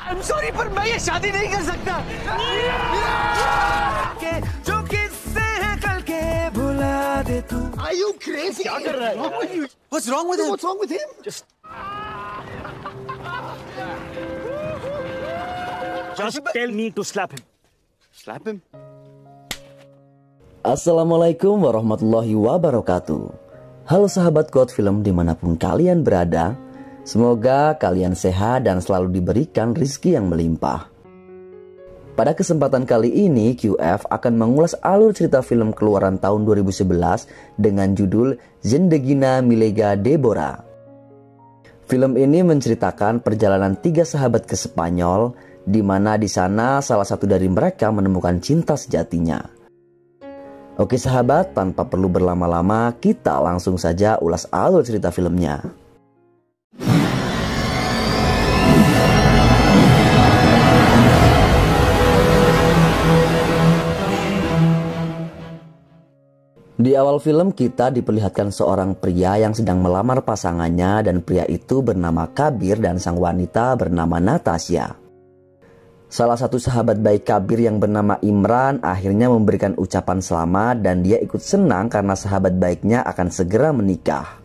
I'm sorry पर मैं ये शादी नहीं कर सकता। जो किससे है कल के भुला दे तू। Are you crazy? क्या कर रहा है? What's wrong with him? What's wrong with him? Just tell me to slap him. Slap him? Assalamualaikum warahmatullahi wabarakatuh. Halo sahabat God Film dimanapun kalian berada. Semoga kalian sehat dan selalu diberikan rizki yang melimpah. Pada kesempatan kali ini QF akan mengulas alur cerita film keluaran tahun 2011 dengan judul Zendegina Milega Deborah. Film ini menceritakan perjalanan 3 sahabat ke Spanyol, di mana di sana salah satu dari mereka menemukan cinta sejatinya. Oke sahabat, tanpa perlu berlama-lama, kita langsung saja ulas alur cerita filmnya. Di awal film kita diperlihatkan seorang pria yang sedang melamar pasangannya, dan pria itu bernama Kabir dan sang wanita bernama Natasha. Salah satu sahabat baik Kabir yang bernama Imran akhirnya memberikan ucapan selamat dan dia ikut senang karena sahabat baiknya akan segera menikah.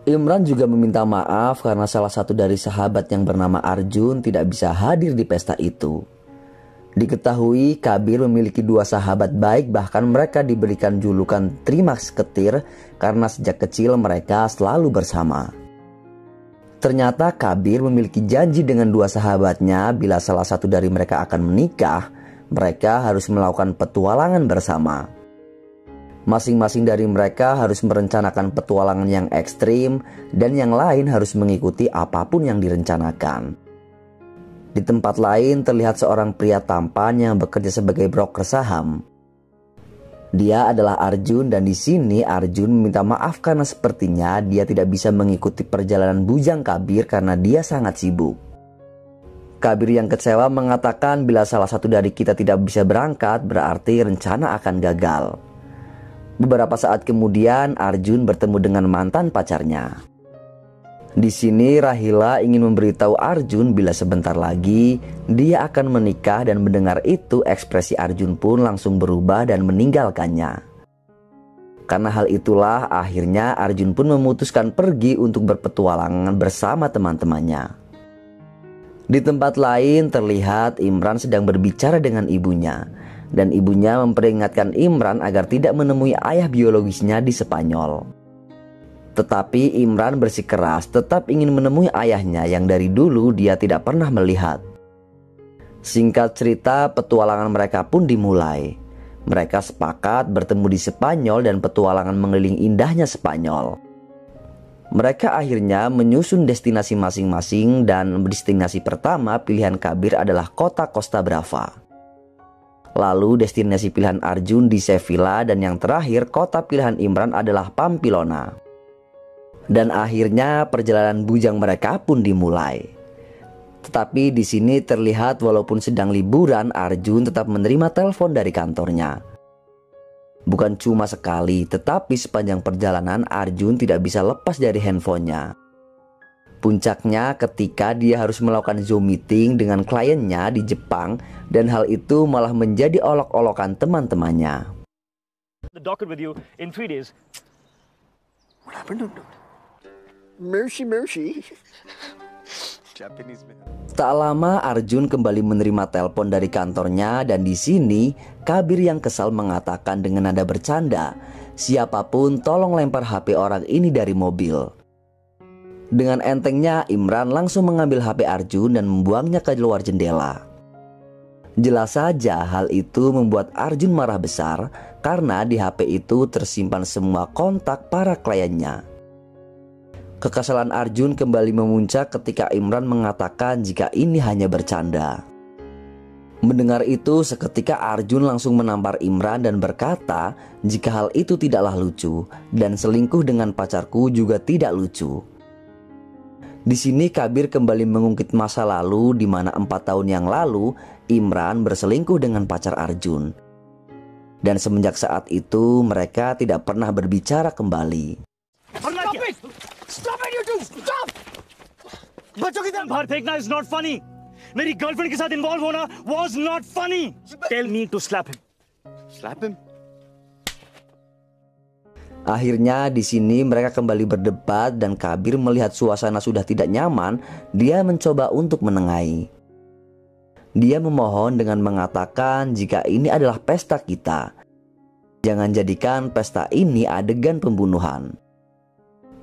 Imran juga meminta maaf karena salah satu dari sahabat yang bernama Arjun tidak bisa hadir di pesta itu. Diketahui Kabir memiliki 2 sahabat baik, bahkan mereka diberikan julukan Trimasketir karena sejak kecil mereka selalu bersama. Ternyata Kabir memiliki janji dengan 2 sahabatnya, bila salah satu dari mereka akan menikah, mereka harus melakukan petualangan bersama. Masing-masing dari mereka harus merencanakan petualangan yang ekstrim, dan yang lain harus mengikuti apapun yang direncanakan. Di tempat lain terlihat seorang pria tampan yang bekerja sebagai broker saham. Dia adalah Arjun, dan di sini Arjun meminta maaf karena sepertinya dia tidak bisa mengikuti perjalanan bujang Kabir karena dia sangat sibuk. Kabir yang kecewa mengatakan bila salah satu dari kita tidak bisa berangkat berarti rencana akan gagal. Beberapa saat kemudian Arjun bertemu dengan mantan pacarnya. Di sini Rahila ingin memberitahu Arjun bila sebentar lagi dia akan menikah, dan mendengar itu ekspresi Arjun pun langsung berubah dan meninggalkannya. Karena hal itulah akhirnya Arjun pun memutuskan pergi untuk berpetualangan bersama teman-temannya. Di tempat lain terlihat Imran sedang berbicara dengan ibunya, dan ibunya memperingatkan Imran agar tidak menemui ayah biologisnya di Spanyol. Tetapi Imran bersikeras tetap ingin menemui ayahnya yang dari dulu dia tidak pernah melihat. Singkat cerita, petualangan mereka pun dimulai. Mereka sepakat bertemu di Spanyol dan petualangan mengelilingi indahnya Spanyol. Mereka akhirnya menyusun destinasi masing-masing, dan destinasi pertama pilihan Kabir adalah kota Costa Brava. Lalu destinasi pilihan Arjun di Sevilla, dan yang terakhir kota pilihan Imran adalah Pamplona. Dan akhirnya perjalanan bujang mereka pun dimulai. Tetapi di sini terlihat walaupun sedang liburan, Arjun tetap menerima telepon dari kantornya. Bukan cuma sekali, tetapi sepanjang perjalanan Arjun tidak bisa lepas dari handphonenya. Puncaknya ketika dia harus melakukan Zoom meeting dengan kliennya di Jepang, dan hal itu malah menjadi olok-olokan teman-temannya. The docket with you in 3 days. What happened? Mercy. Japanese man. Tak lama Arjun kembali menerima telepon dari kantornya, dan di sini Kabir yang kesal mengatakan dengan nada bercanda, "Siapapun tolong lempar HP orang ini dari mobil." Dengan entengnya Imran langsung mengambil HP Arjun dan membuangnya ke luar jendela. Jelas saja hal itu membuat Arjun marah besar karena di HP itu tersimpan semua kontak para kliennya. Kekesalan Arjun kembali memuncak ketika Imran mengatakan jika ini hanya bercanda. Mendengar itu seketika Arjun langsung menampar Imran dan berkata jika hal itu tidaklah lucu, dan selingkuh dengan pacarku juga tidak lucu. Di sini Kabir kembali mengungkit masa lalu di mana 4 tahun yang lalu Imran berselingkuh dengan pacar Arjun. Dan semenjak saat itu mereka tidak pernah berbicara kembali. Stop it, you two! Stop! बच्चों की तरफ बाहर फेंकना is not funny. मेरी गर्लफ्रेंड के साथ इन्वॉल्व होना was not funny. Tell me to slap him. Slap him? Akhirnya di sini mereka kembali berdebat dan Kabir melihat suasana sudah tidak nyaman, dia mencoba untuk menengahi. Dia memohon dengan mengatakan jika ini adalah pesta kita, jangan jadikan pesta ini adegan pembunuhan.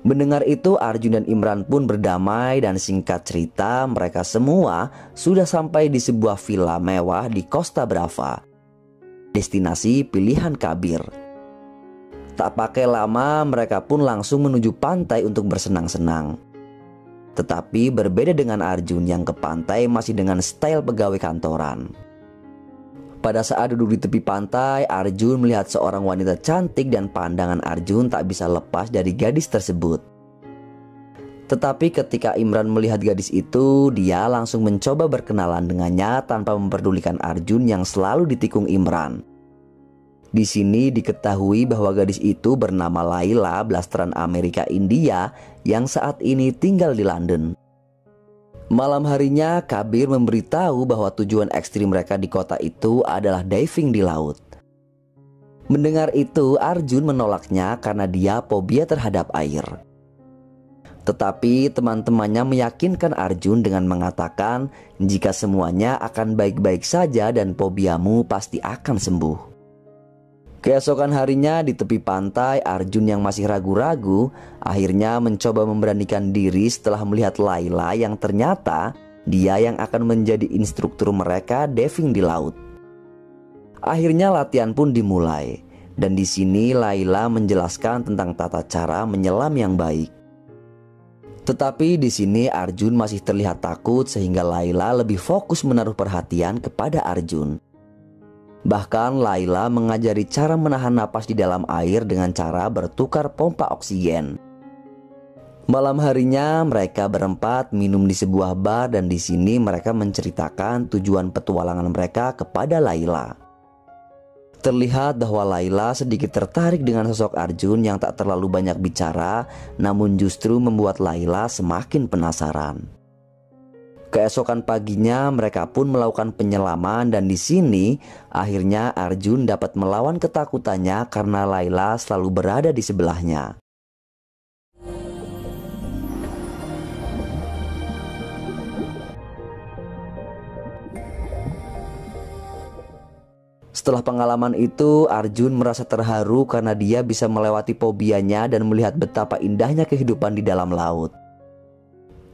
Mendengar itu Arjun dan Imran pun berdamai dan singkat cerita mereka semua sudah sampai di sebuah villa mewah di Costa Brava, destinasi pilihan Kabir. Tak pakai lama mereka pun langsung menuju pantai untuk bersenang-senang. Tetapi berbeda dengan Arjun yang ke pantai masih dengan style pegawai kantoran. Pada saat duduk di tepi pantai, Arjun melihat seorang wanita cantik dan pandangan Arjun tak bisa lepas dari gadis tersebut. Tetapi ketika Imran melihat gadis itu, dia langsung mencoba berkenalan dengannya tanpa memperdulikan Arjun yang selalu ditikung Imran. Di sini diketahui bahwa gadis itu bernama Laila, blasteran Amerika India yang saat ini tinggal di London. Malam harinya Kabir memberitahu bahwa tujuan ekstrim mereka di kota itu adalah diving di laut. Mendengar itu Arjun menolaknya karena dia fobia terhadap air. Tetapi teman-temannya meyakinkan Arjun dengan mengatakan jika semuanya akan baik-baik saja dan fobiamu pasti akan sembuh. Keesokan harinya di tepi pantai, Arjun yang masih ragu-ragu akhirnya mencoba memberanikan diri setelah melihat Laila yang ternyata dia yang akan menjadi instruktur mereka diving di laut. Akhirnya latihan pun dimulai dan di sini Laila menjelaskan tentang tata cara menyelam yang baik. Tetapi di sini Arjun masih terlihat takut sehingga Laila lebih fokus menaruh perhatian kepada Arjun. Bahkan Laila mengajari cara menahan napas di dalam air dengan cara bertukar pompa oksigen. Malam harinya mereka berempat minum di sebuah bar dan di sini mereka menceritakan tujuan petualangan mereka kepada Laila. Terlihat bahwa Laila sedikit tertarik dengan sosok Arjun yang tak terlalu banyak bicara, namun justru membuat Laila semakin penasaran. Keesokan paginya mereka pun melakukan penyelaman dan di sini akhirnya Arjun dapat melawan ketakutannya karena Laila selalu berada di sebelahnya. Setelah pengalaman itu Arjun merasa terharu karena dia bisa melewati fobianya dan melihat betapa indahnya kehidupan di dalam laut.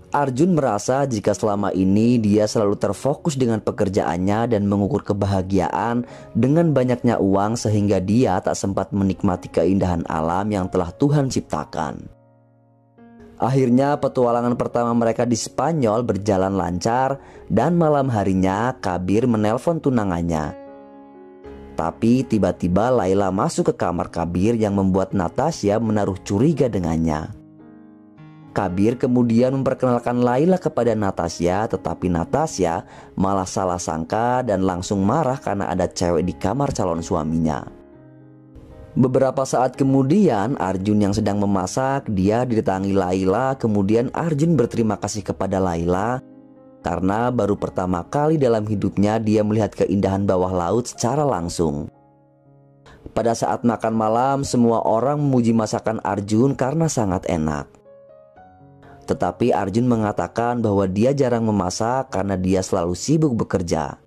Arjun merasa jika selama ini dia selalu terfokus dengan pekerjaannya dan mengukur kebahagiaan dengan banyaknya uang sehingga dia tak sempat menikmati keindahan alam yang telah Tuhan ciptakan. Akhirnya petualangan pertama mereka di Spanyol berjalan lancar dan malam harinya Kabir menelpon tunangannya. Tapi tiba-tiba Laila masuk ke kamar Kabir yang membuat Natasha menaruh curiga dengannya. Kabir kemudian memperkenalkan Laila kepada Natasha, tetapi Natasha malah salah sangka dan langsung marah karena ada cewek di kamar calon suaminya. Beberapa saat kemudian Arjun yang sedang memasak, dia didatangi Laila. Kemudian Arjun berterima kasih kepada Laila karena baru pertama kali dalam hidupnya dia melihat keindahan bawah laut secara langsung. Pada saat makan malam semua orang memuji masakan Arjun karena sangat enak. Tetapi Arjun mengatakan bahwa dia jarang memasak karena dia selalu sibuk bekerja.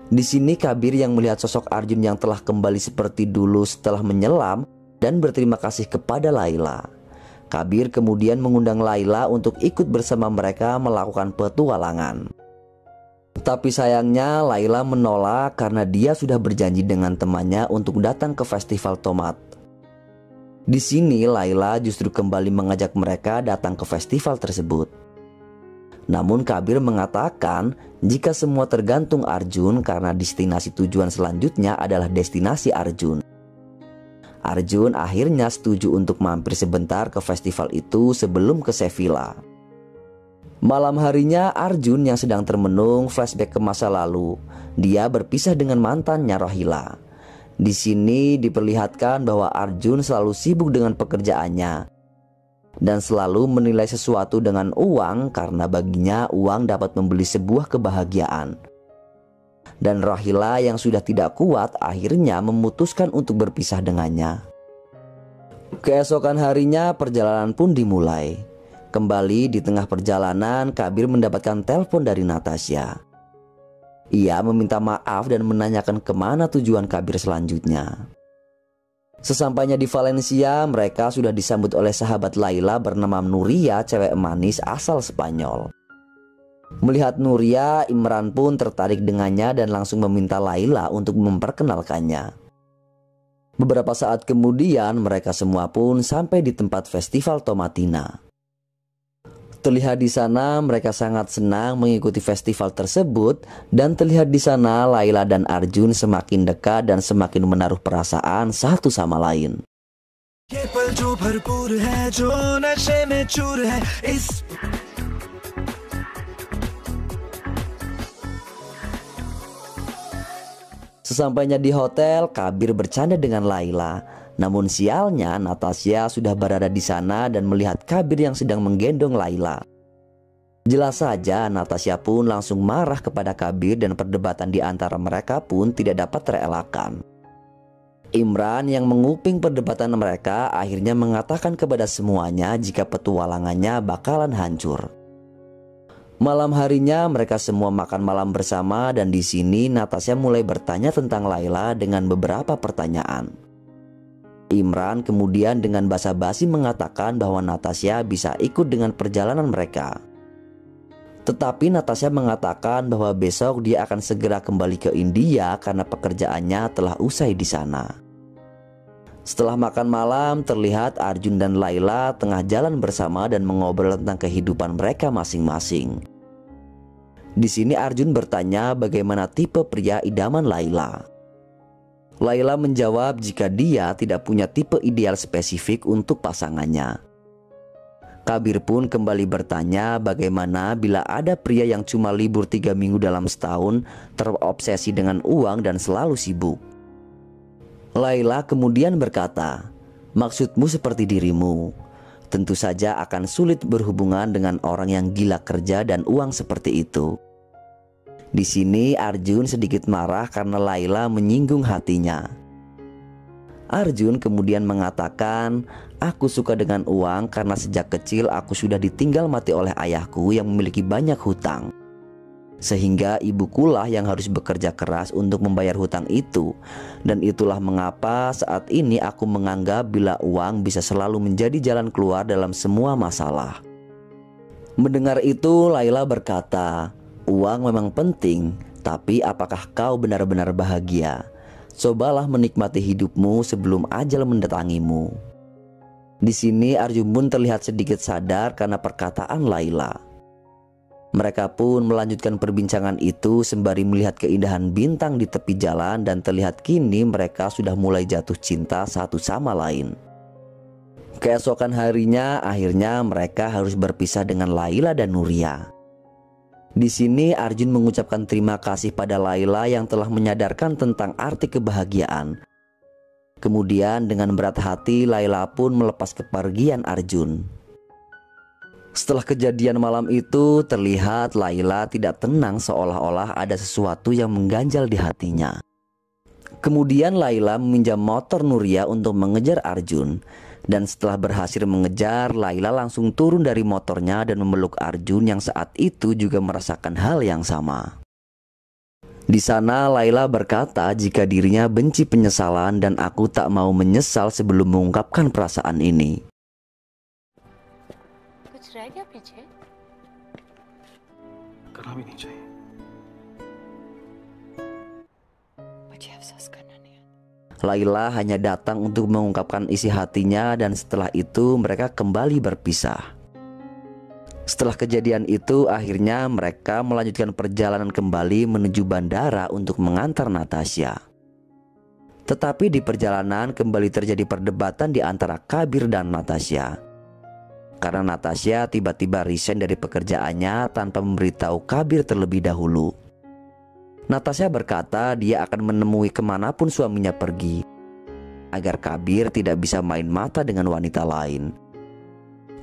Di sini Kabir yang melihat sosok Arjun yang telah kembali seperti dulu setelah menyelam dan berterima kasih kepada Laila. Kabir kemudian mengundang Laila untuk ikut bersama mereka melakukan petualangan. Tapi sayangnya Laila menolak karena dia sudah berjanji dengan temannya untuk datang ke festival tomat. Di sini Laila justru kembali mengajak mereka datang ke festival tersebut. Namun Kabir mengatakan jika semua tergantung Arjun karena destinasi tujuan selanjutnya adalah destinasi Arjun. Arjun akhirnya setuju untuk mampir sebentar ke festival itu sebelum ke Sevilla. Malam harinya Arjun yang sedang termenung flashback ke masa lalu. Dia berpisah dengan mantannya Rohila. Di sini diperlihatkan bahwa Arjun selalu sibuk dengan pekerjaannya. dan selalu menilai sesuatu dengan uang karena baginya uang dapat membeli sebuah kebahagiaan. Dan Rahila yang sudah tidak kuat akhirnya memutuskan untuk berpisah dengannya. Keesokan harinya perjalanan pun dimulai. Kembali di tengah perjalanan, Kabir mendapatkan telepon dari Natasha. Ia meminta maaf dan menanyakan kemana tujuan Kabir selanjutnya. Sesampainya di Valencia, mereka sudah disambut oleh sahabat Laila bernama Nuria, cewek manis asal Spanyol. Melihat Nuria, Imran pun tertarik dengannya dan langsung meminta Laila untuk memperkenalkannya. Beberapa saat kemudian, mereka semua pun sampai di tempat festival Tomatina. Terlihat di sana mereka sangat senang mengikuti festival tersebut, dan terlihat di sana Laila dan Arjun semakin dekat dan semakin menaruh perasaan satu sama lain. Sesampainya di hotel, Kabir bercanda dengan Laila. Namun sialnya Natasha sudah berada di sana dan melihat Kabir yang sedang menggendong Laila. Jelas saja Natasha pun langsung marah kepada Kabir dan perdebatan di antara mereka pun tidak dapat terelakkan. Imran yang menguping perdebatan mereka akhirnya mengatakan kepada semuanya jika petualangannya bakalan hancur. Malam harinya mereka semua makan malam bersama dan di sini Natasha mulai bertanya tentang Laila dengan beberapa pertanyaan. Imran kemudian dengan basa-basi mengatakan bahwa Natasha bisa ikut dengan perjalanan mereka. Tetapi Natasha mengatakan bahwa besok dia akan segera kembali ke India karena pekerjaannya telah usai di sana. Setelah makan malam, terlihat Arjun dan Laila tengah jalan bersama dan mengobrol tentang kehidupan mereka masing-masing. Di sini Arjun bertanya bagaimana tipe pria idaman Laila. Laila menjawab jika dia tidak punya tipe ideal spesifik untuk pasangannya. Kabir pun kembali bertanya bagaimana bila ada pria yang cuma libur 3 minggu dalam setahun, terobsesi dengan uang dan selalu sibuk. Laila kemudian berkata, "Maksudmu seperti dirimu. Tentu saja akan sulit berhubungan dengan orang yang gila kerja dan uang seperti itu." Di sini Arjun sedikit marah karena Laila menyinggung hatinya. Arjun kemudian mengatakan, "Aku suka dengan uang karena sejak kecil aku sudah ditinggal mati oleh ayahku yang memiliki banyak hutang. Sehingga ibukulah yang harus bekerja keras untuk membayar hutang itu. Dan itulah mengapa saat ini aku menganggap bila uang bisa selalu menjadi jalan keluar dalam semua masalah." Mendengar itu Laila berkata, "Uang memang penting, tapi apakah kau benar-benar bahagia? Cobalah menikmati hidupmu sebelum ajal mendatangimu." Di sini Arjun pun terlihat sedikit sadar karena perkataan Laila. Mereka pun melanjutkan perbincangan itu sembari melihat keindahan bintang di tepi jalan dan terlihat kini mereka sudah mulai jatuh cinta satu sama lain. Keesokan harinya akhirnya mereka harus berpisah dengan Laila dan Nuria. Di sini Arjun mengucapkan terima kasih pada Laila yang telah menyadarkan tentang arti kebahagiaan. Kemudian dengan berat hati Laila pun melepas kepergian Arjun. Setelah kejadian malam itu terlihat Laila tidak tenang seolah-olah ada sesuatu yang mengganjal di hatinya. Kemudian Laila meminjam motor Nuria untuk mengejar Arjun. Dan setelah berhasil mengejar, Laila langsung turun dari motornya dan memeluk Arjun yang saat itu juga merasakan hal yang sama. Di sana Laila berkata jika dirinya benci penyesalan dan aku tak mau menyesal sebelum mengungkapkan perasaan ini. Laila hanya datang untuk mengungkapkan isi hatinya dan setelah itu mereka kembali berpisah. Setelah kejadian itu akhirnya mereka melanjutkan perjalanan kembali menuju bandara untuk mengantar Natasha. Tetapi di perjalanan kembali terjadi perdebatan di antara Kabir dan Natasha. Karena Natasha tiba-tiba resign dari pekerjaannya tanpa memberitahu Kabir terlebih dahulu. Natasha berkata dia akan menemui kemanapun suaminya pergi, agar Kabir tidak bisa main mata dengan wanita lain.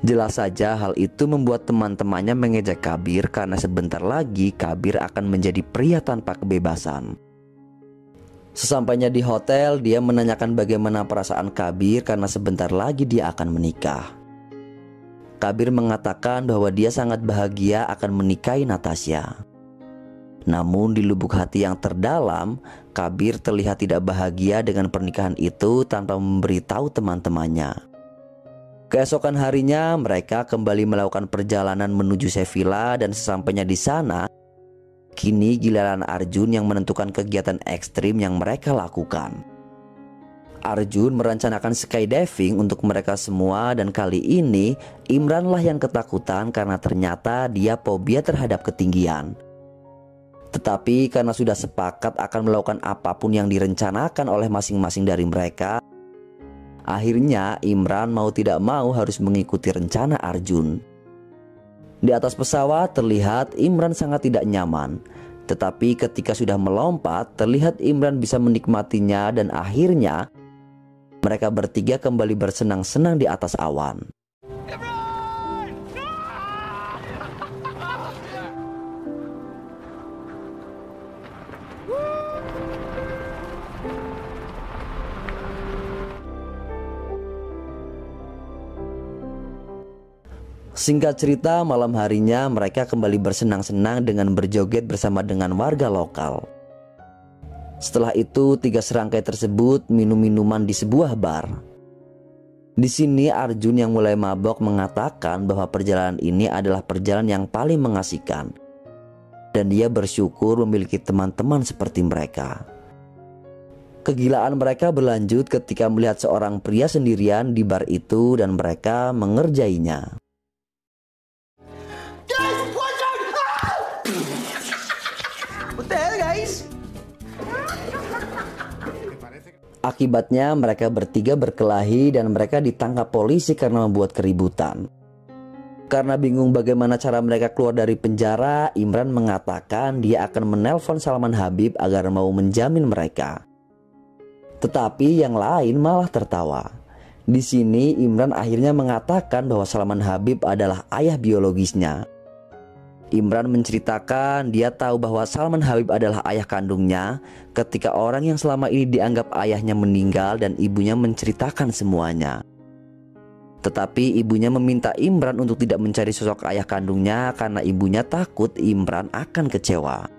Jelas saja hal itu membuat teman-temannya mengejek Kabir karena sebentar lagi Kabir akan menjadi pria tanpa kebebasan. Sesampainya di hotel, dia menanyakan bagaimana perasaan Kabir karena sebentar lagi dia akan menikah. Kabir mengatakan bahwa dia sangat bahagia akan menikahi Natasha. Namun di lubuk hati yang terdalam, Kabir terlihat tidak bahagia dengan pernikahan itu tanpa memberitahu teman-temannya. Keesokan harinya mereka kembali melakukan perjalanan menuju Sevilla dan sesampainya di sana, kini giliran Arjun yang menentukan kegiatan ekstrim yang mereka lakukan. Arjun merencanakan skydiving untuk mereka semua dan kali ini Imranlah yang ketakutan karena ternyata dia fobia terhadap ketinggian. Tetapi karena sudah sepakat akan melakukan apapun yang direncanakan oleh masing-masing dari mereka, akhirnya Imran mau tidak mau harus mengikuti rencana Arjun. Di atas pesawat terlihat Imran sangat tidak nyaman. Tetapi ketika sudah melompat terlihat Imran bisa menikmatinya dan akhirnya mereka bertiga kembali bersenang-senang di atas awan. Singkat cerita, malam harinya mereka kembali bersenang-senang dengan berjoget bersama dengan warga lokal. Setelah itu, 3 serangkai tersebut minum minuman di sebuah bar. Di sini Arjun yang mulai mabok mengatakan bahwa perjalanan ini adalah perjalanan yang paling mengasihkan. Dan dia bersyukur memiliki teman-teman seperti mereka. Kegilaan mereka berlanjut ketika melihat seorang pria sendirian di bar itu dan mereka mengerjainya. What the hell, guys? Akibatnya mereka bertiga berkelahi dan mereka ditangkap polisi karena membuat keributan. Karena bingung bagaimana cara mereka keluar dari penjara, Imran mengatakan dia akan menelpon Salman Habib agar mau menjamin mereka. Tetapi yang lain malah tertawa. Di sini Imran akhirnya mengatakan bahwa Salman Habib adalah ayah biologisnya. Imran menceritakan dia tahu bahwa Salman Habib adalah ayah kandungnya ketika orang yang selama ini dianggap ayahnya meninggal dan ibunya menceritakan semuanya. Tetapi ibunya meminta Imran untuk tidak mencari sosok ayah kandungnya karena ibunya takut Imran akan kecewa.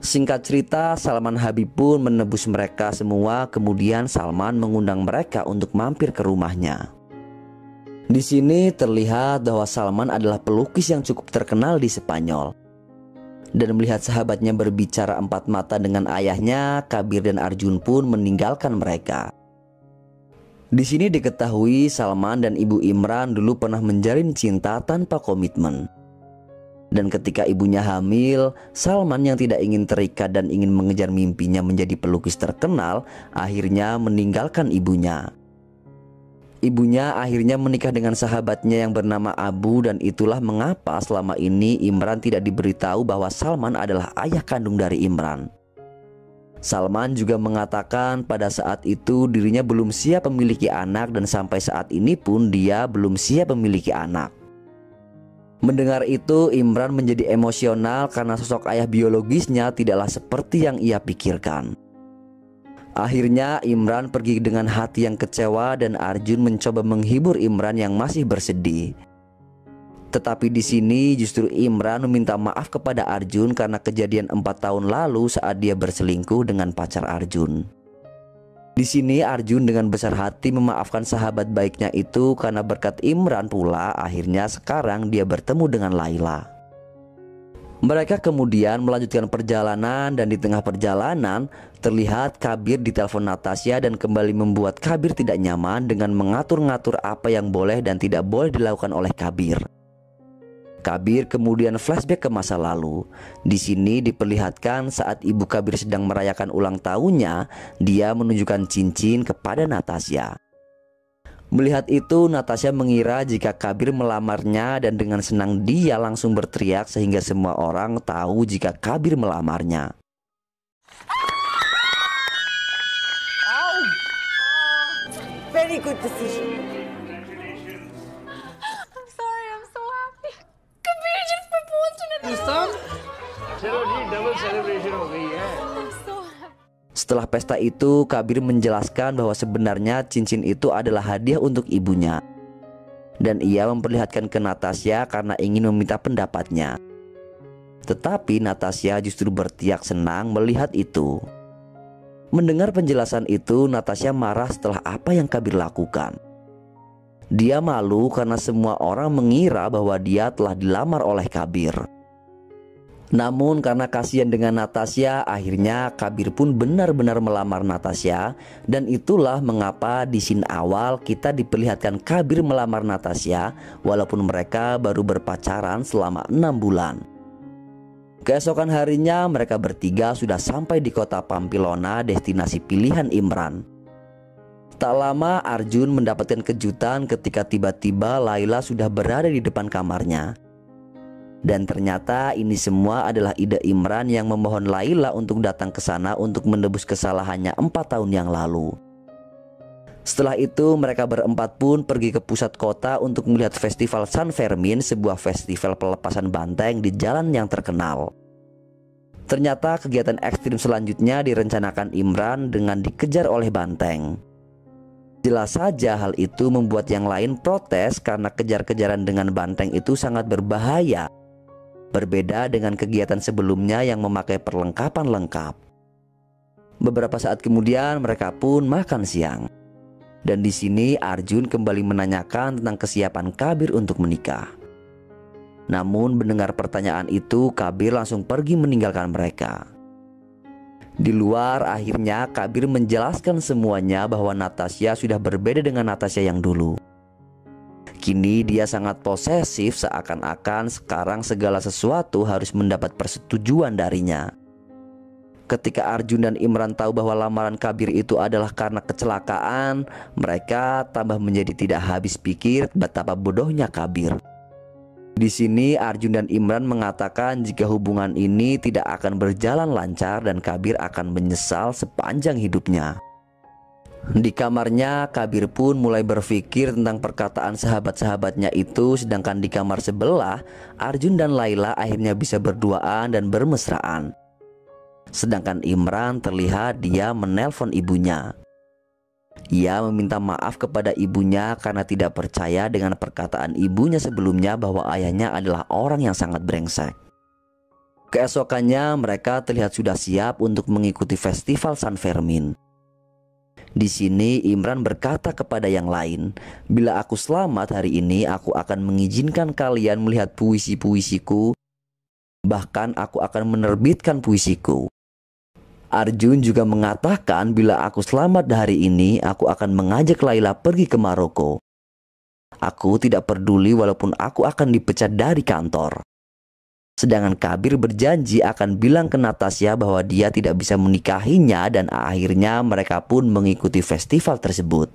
Singkat cerita, Salman Habib pun menebus mereka semua. Kemudian Salman mengundang mereka untuk mampir ke rumahnya. Di sini terlihat bahwa Salman adalah pelukis yang cukup terkenal di Spanyol. Dan melihat sahabatnya berbicara empat mata dengan ayahnya, Kabir dan Arjun pun meninggalkan mereka. Di sini diketahui Salman dan ibu Imran dulu pernah menjalin cinta tanpa komitmen. Dan ketika ibunya hamil, Salman yang tidak ingin terikat dan ingin mengejar mimpinya menjadi pelukis terkenal, akhirnya meninggalkan ibunya. Ibunya akhirnya menikah dengan sahabatnya yang bernama Abu dan itulah mengapa selama ini Imran tidak diberitahu bahwa Salman adalah ayah kandung dari Imran. Salman juga mengatakan pada saat itu dirinya belum siap memiliki anak dan sampai saat ini pun dia belum siap memiliki anak. Mendengar itu Imran menjadi emosional karena sosok ayah biologisnya tidaklah seperti yang ia pikirkan. Akhirnya Imran pergi dengan hati yang kecewa dan Arjun mencoba menghibur Imran yang masih bersedih. Tetapi di sini justru Imran meminta maaf kepada Arjun karena kejadian 4 tahun lalu saat dia berselingkuh dengan pacar Arjun. Di sini Arjun dengan besar hati memaafkan sahabat baiknya itu karena berkat Imran pula akhirnya sekarang dia bertemu dengan Laila. Mereka kemudian melanjutkan perjalanan dan di tengah perjalanan terlihat Kabir ditelepon Natasha dan kembali membuat Kabir tidak nyaman dengan mengatur-ngatur apa yang boleh dan tidak boleh dilakukan oleh Kabir. Kabir kemudian flashback ke masa lalu. Di sini diperlihatkan saat ibu Kabir sedang merayakan ulang tahunnya, dia menunjukkan cincin kepada Natasha. Melihat itu Natasha mengira jika Kabir melamarnya dan dengan senang dia langsung berteriak sehingga semua orang tahu jika Kabir melamarnya. Very good decision. Setelah pesta itu, Kabir menjelaskan bahwa sebenarnya cincin itu adalah hadiah untuk ibunya. Dan ia memperlihatkan ke Natasha karena ingin meminta pendapatnya. Tetapi Natasha justru berteriak senang melihat itu. Mendengar penjelasan itu, Natasha marah setelah apa yang Kabir lakukan. Dia malu karena semua orang mengira bahwa dia telah dilamar oleh Kabir. Namun karena kasihan dengan Natasha, akhirnya Kabir pun benar-benar melamar Natasha. Dan itulah mengapa di scene awal kita diperlihatkan Kabir melamar Natasha walaupun mereka baru berpacaran selama 6 bulan. Keesokan harinya mereka bertiga sudah sampai di kota Pamplona, destinasi pilihan Imran. Tak lama Arjun mendapatkan kejutan ketika tiba-tiba Laila sudah berada di depan kamarnya. Dan ternyata ini semua adalah ide Imran yang memohon Laila untuk datang ke sana untuk menebus kesalahannya 4 tahun yang lalu. Setelah itu mereka berempat pun pergi ke pusat kota untuk melihat festival San Fermin, sebuah festival pelepasan banteng di jalan yang terkenal. Ternyata kegiatan ekstrim selanjutnya direncanakan Imran dengan dikejar oleh banteng. Jelas saja hal itu membuat yang lain protes karena kejar-kejaran dengan banteng itu sangat berbahaya. Berbeda dengan kegiatan sebelumnya yang memakai perlengkapan lengkap. Beberapa saat kemudian mereka pun makan siang. Dan di sini Arjun kembali menanyakan tentang kesiapan Kabir untuk menikah. Namun mendengar pertanyaan itu, Kabir langsung pergi meninggalkan mereka. Di luar akhirnya Kabir menjelaskan semuanya bahwa Natasha sudah berbeda dengan Natasha yang dulu. Kini dia sangat posesif, seakan-akan sekarang segala sesuatu harus mendapat persetujuan darinya. Ketika Arjun dan Imran tahu bahwa lamaran Kabir itu adalah karena kecelakaan, mereka tambah menjadi tidak habis pikir betapa bodohnya Kabir. Di sini Arjun dan Imran mengatakan jika hubungan ini tidak akan berjalan lancar dan Kabir akan menyesal sepanjang hidupnya. Di kamarnya, Kabir pun mulai berpikir tentang perkataan sahabat-sahabatnya itu, sedangkan di kamar sebelah, Arjun dan Laila akhirnya bisa berduaan dan bermesraan. Sedangkan Imran terlihat dia menelpon ibunya. Ia meminta maaf kepada ibunya karena tidak percaya dengan perkataan ibunya sebelumnya bahwa ayahnya adalah orang yang sangat brengsek. Keesokannya mereka terlihat sudah siap untuk mengikuti festival San Fermin. Di sini Imran berkata kepada yang lain, "Bila aku selamat hari ini, aku akan mengizinkan kalian melihat puisi-puisiku. Bahkan aku akan menerbitkan puisiku." Arjun juga mengatakan bila aku selamat hari ini, aku akan mengajak Laila pergi ke Maroko. Aku tidak peduli walaupun aku akan dipecat dari kantor. Sedangkan Kabir berjanji akan bilang ke Natasha bahwa dia tidak bisa menikahinya dan akhirnya mereka pun mengikuti festival tersebut.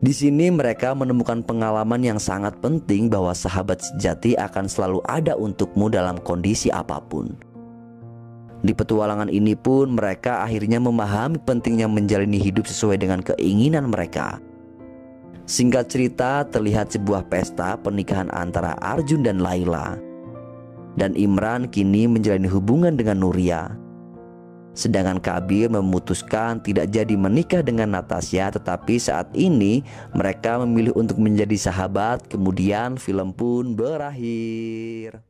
Di sini mereka menemukan pengalaman yang sangat penting bahwa sahabat sejati akan selalu ada untukmu dalam kondisi apapun. Di petualangan ini pun mereka akhirnya memahami pentingnya menjalani hidup sesuai dengan keinginan mereka. Singkat cerita, terlihat sebuah pesta pernikahan antara Arjun dan Laila. Dan Imran kini menjalani hubungan dengan Nuria. Sedangkan Kabir memutuskan tidak jadi menikah dengan Natasha, tetapi saat ini mereka memilih untuk menjadi sahabat. Kemudian film pun berakhir.